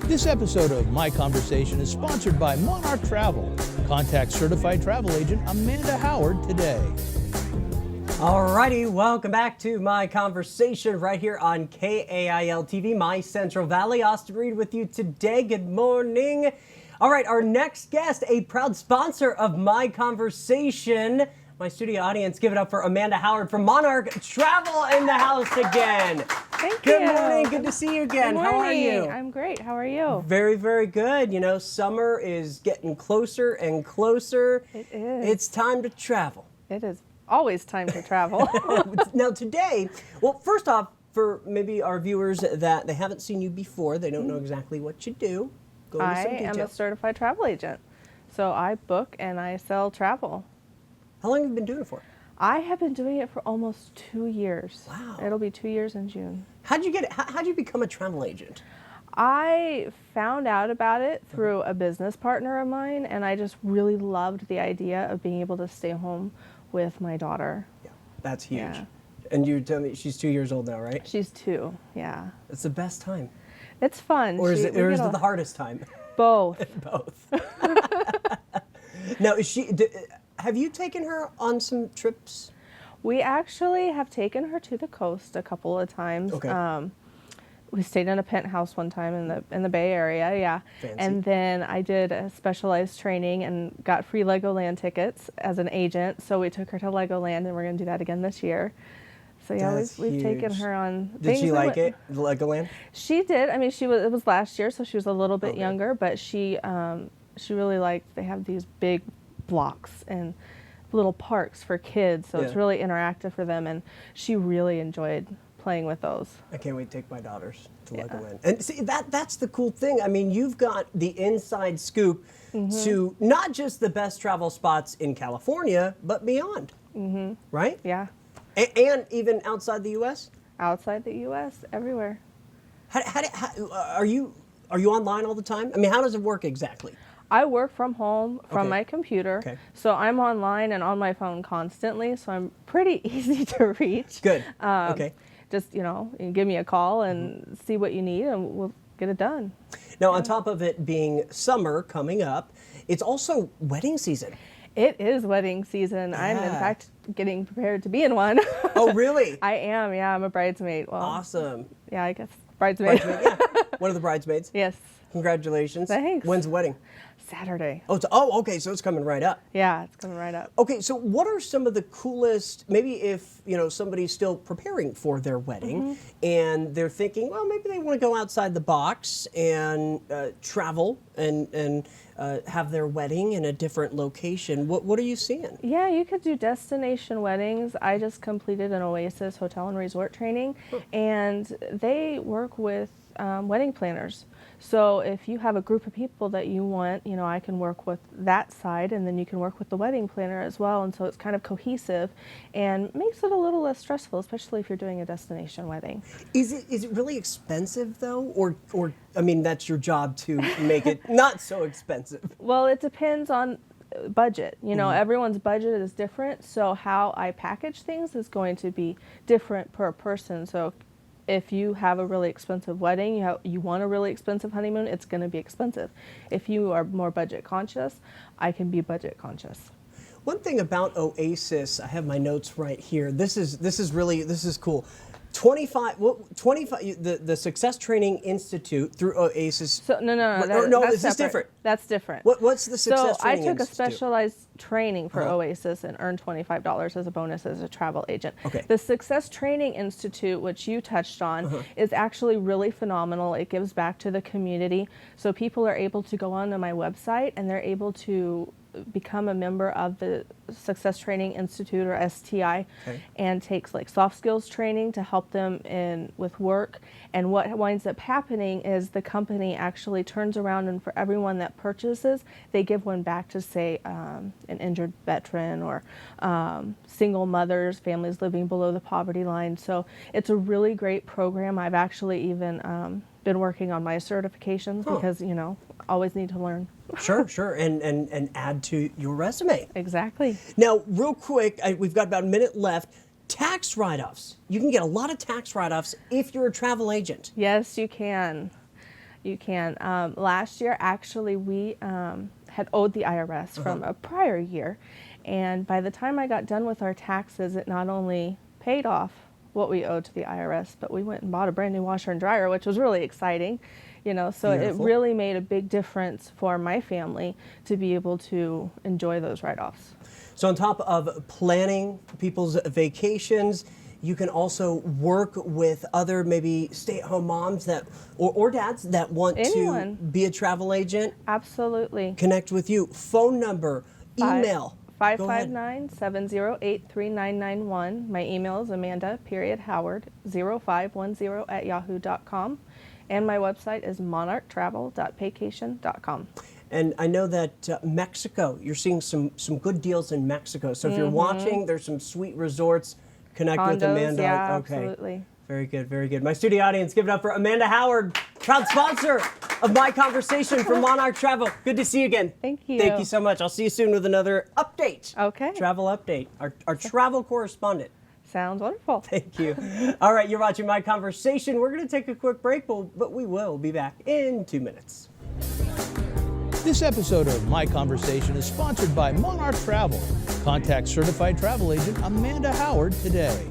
This episode of My Conversation is sponsored by Monarch Travel. Contact certified travel agent Amanda Howard today. Alrighty, welcome back to My Conversation right here on KAIL-TV, My Central Valley. Austin Reed with you today. Good morning. All right, our next guest, a proud sponsor of My Conversation. My studio audience, give it up for Amanda Howard from Monarch Travel in the house again. Thank you. Good morning. Good to see you again. Good How are you? I'm great. How are you? Very, very good. You know, summer is getting closer and closer. It is. It's time to travel. It is always time to travel. Now today, well, first off, for maybe our viewers that they haven't seen you before, they don't know exactly what you do. Go into some I am a detail. certified travel agent. So I book and I sell travel. How long have you been doing it for? I have been doing it for almost 2 years. Wow. It'll be 2 years in June. How'd you get it? How'd you become a travel agent? I found out about it through a business partner of mine, and I just really loved the idea of being able to stay home with my daughter. Yeah, that's huge. Yeah. And you tell me she's 2 years old now, right? She's 2, yeah. It's the best time. It's fun. Or is it the hardest time? Both. Both. Now, have you taken her on some trips? We actually have taken her to the coast a couple of times. Okay. We stayed in a penthouse one time in the Bay Area, yeah. Fancy. And then I did a specialized training and got free Legoland tickets as an agent. So we took her to Legoland, and we're going to do that again this year. So yeah, That's we've taken huge. her on. Did she like it, Legoland? She did. I mean, it was last year, so she was a little bit Okay. younger, but she really liked. They have these big blocks and little parks for kids, so it's Yeah. really interactive for them, and she really enjoyed playing with those. I can't wait to take my daughters to Legoland. And see, that's the cool thing. I mean, you've got the inside scoop to not just the best travel spots in California, but beyond, right? Yeah, And even outside the U.S.? outside the U.S., everywhere. Are you online all the time? I mean, how does it work exactly? I work from home from Okay. my computer, Okay. so I'm online and on my phone constantly, so I'm pretty easy to reach. Good. Okay. Just, you give me a call and see what you need, and we'll get it done. Now, on top of it being summer coming up, it's also wedding season. It is wedding season. I'm, in Yeah. fact, getting prepared to be in one. Oh, really? I am, yeah. I'm a bridesmaid. Well, Awesome. yeah, I guess bridesmaid. Bridesmaid, yeah. One of the bridesmaids. Yes. Congratulations. Thanks. When's the wedding? Saturday. Oh, okay, so it's coming right up. Yeah, it's coming right up. Okay, so what are some of the coolest, maybe if, somebody's still preparing for their wedding and they're thinking, well, maybe they want to go outside the box and travel and have their wedding in a different location. What are you seeing? Yeah, you could do destination weddings. I just completed an Oasis hotel and resort training, and they work with wedding planners. So if you have a group of people that you want, I can work with that side, and then you can work with the wedding planner as well. And so it's kind of cohesive and makes it a little less stressful, especially if you're doing a destination wedding. Is it really expensive though, or I mean that's your job to make it not so expensive? Well, it depends on budget. Everyone's budget is different, so how I package things is going to be different per person. So if you have a really expensive wedding, you want a really expensive honeymoon, it's going to be expensive. If you are more budget conscious, I can be budget conscious. One thing about Oasis, I have my notes right here. This is cool. 25 the Success Training Institute through Oasis. So no, is this separate. different? That's different. What's the Success So I Training took a Institute? specialized training for Oasis and earned $25 as a bonus as a travel agent. Okay. The Success Training Institute, which you touched on, is actually really phenomenal. It gives back to the community. So people are able to go onto my website and they're able to become a member of the Success Training Institute, or STI, and takes like soft skills training to help them with work. And what winds up happening is the company actually turns around, and for everyone that purchases, they give one back to, say, an injured veteran or single mothers, families living below the poverty line. So it's a really great program. I've actually even been working on my certifications because, always need to learn. Sure, and add to your resume. Exactly. Now, real quick, we've got about a minute left. Tax write-offs. You can get a lot of tax write-offs if you're a travel agent. Yes, you can. You can. Last year, actually, we had owed the IRS from a prior year. And by the time I got done with our taxes, it not only paid off what we owed to the IRS, but we went and bought a brand new washer and dryer, which was really exciting. You know, so Beautiful. it really made a big difference for my family to be able to enjoy those write-offs. So on top of planning people's vacations, you can also work with other maybe stay-at-home moms that or dads that want Anyone. to be a travel agent. Absolutely. Connect with you. Phone number, email. Go ahead. 559-708-3991. My email is amanda.howard0510@yahoo.com. And my website is monarchtravel.paycation.com. And I know that Mexico, you're seeing some good deals in Mexico. So if you're watching, there's some sweet resorts. Connect with Condos, Amanda. yeah, Okay. absolutely. Very good, very good. My studio audience, give it up for Amanda Howard, proud sponsor of My Conversation from Monarch Travel. Good to see you again. Thank you. Thank you so much. I'll see you soon with another update. Okay. Travel update. Our travel correspondent. Sounds wonderful. Thank you. All right, you're watching My Conversation. We're going to take a quick break, but we will be back in 2 minutes. This episode of My Conversation is sponsored by Monarch Travel. Contact certified travel agent Amanda Howard today.